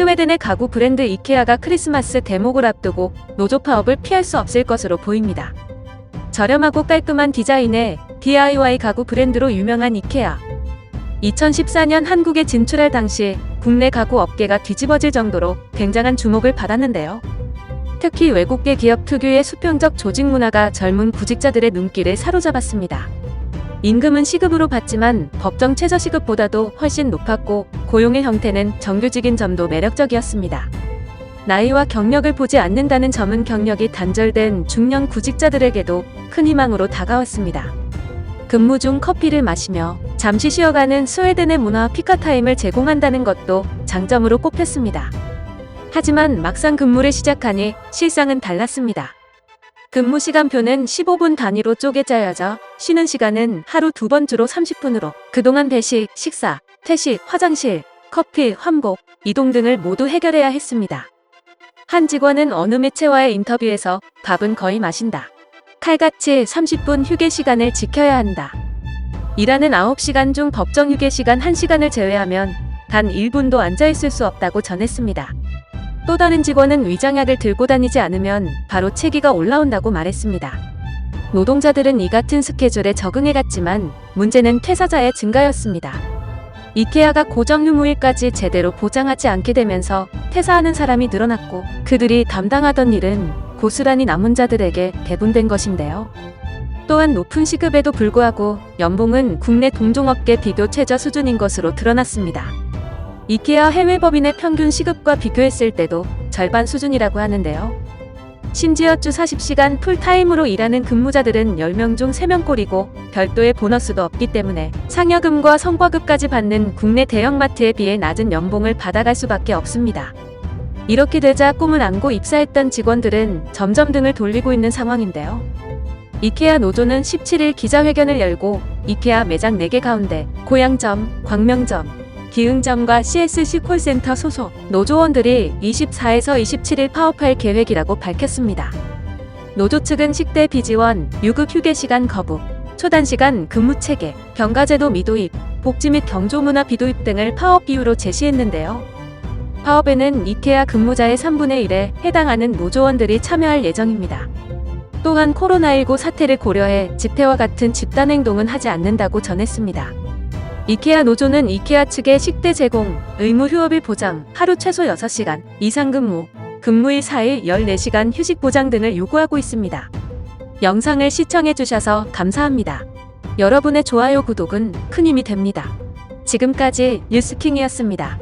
스웨덴의 가구 브랜드 이케아가 크리스마스 대목을 앞두고 노조 파업을 피할 수 없을 것으로 보입니다. 저렴하고 깔끔한 디자인의 DIY 가구 브랜드로 유명한 이케아. 2014년 한국에 진출할 당시 국내 가구 업계가 뒤집어질 정도로 굉장한 주목을 받았는데요. 특히 외국계 기업 특유의 수평적 조직 문화가 젊은 구직자들의 눈길을 사로잡았습니다. 임금은 시급으로 받지만 법정 최저시급보다도 훨씬 높았고 고용의 형태는 정규직인 점도 매력적이었습니다. 나이와 경력을 보지 않는다는 점은 경력이 단절된 중년 구직자들에게도 큰 희망으로 다가왔습니다. 근무 중 커피를 마시며 잠시 쉬어가는 스웨덴의 문화와 피카타임을 제공한다는 것도 장점으로 꼽혔습니다. 하지만 막상 근무를 시작하니 실상은 달랐습니다. 근무 시간표는 15분 단위로 쪼개 짜여져 쉬는 시간은 하루 2번 주로 30분으로 그동안 배식, 식사, 퇴식, 화장실, 커피, 환복, 이동 등을 모두 해결해야 했습니다. 한 직원은 어느 매체와의 인터뷰에서 밥은 거의 마신다. 칼같이 30분 휴게 시간을 지켜야 한다. 일하는 9시간 중 법정 휴게 시간 1시간을 제외하면 단 1분도 앉아있을 수 없다고 전했습니다. 또 다른 직원은 위장약을 들고 다니지 않으면 바로 체기가 올라온다고 말했습니다. 노동자들은 이 같은 스케줄에 적응해갔지만 문제는 퇴사자의 증가였습니다. 이케아가 고정 휴무일까지 제대로 보장하지 않게 되면서 퇴사하는 사람이 늘어났고 그들이 담당하던 일은 고스란히 남은 자들에게 배분된 것인데요. 또한 높은 시급에도 불구하고 연봉은 국내 동종업계 비교 최저 수준인 것으로 드러났습니다. 이케아 해외 법인의 평균 시급과 비교했을 때도 절반 수준이라고 하는데요. 심지어 주 40시간 풀타임으로 일하는 근무자들은 10명 중 3명꼴이고 별도의 보너스도 없기 때문에 상여금과 성과급까지 받는 국내 대형마트에 비해 낮은 연봉을 받아갈 수밖에 없습니다. 이렇게 되자 꿈을 안고 입사했던 직원들은 점점 등을 돌리고 있는 상황인데요. 이케아 노조는 17일 기자회견을 열고 이케아 매장 4개 가운데 고양점, 광명점, 기흥점과 CSC 콜센터 소속 노조원들이 24에서 27일 파업할 계획이라고 밝혔습니다. 노조 측은 식대 비지원, 유급 휴게시간 거부, 초단시간 근무 체계, 병가제도 미도입, 복지 및 경조문화 비도입 등을 파업 이유로 제시했는데요. 파업에는 이케아 근무자의 3분의 1에 해당하는 노조원들이 참여할 예정입니다. 또한 코로나19 사태를 고려해 집회와 같은 집단행동은 하지 않는다고 전했습니다. 이케아 노조는 이케아 측의 식대 제공, 의무 휴업일 보장, 하루 최소 6시간 이상 근무, 근무일 4일 14시간 휴식 보장 등을 요구하고 있습니다. 영상을 시청해주셔서 감사합니다. 여러분의 좋아요, 구독은 큰 힘이 됩니다. 지금까지 뉴스킹이었습니다.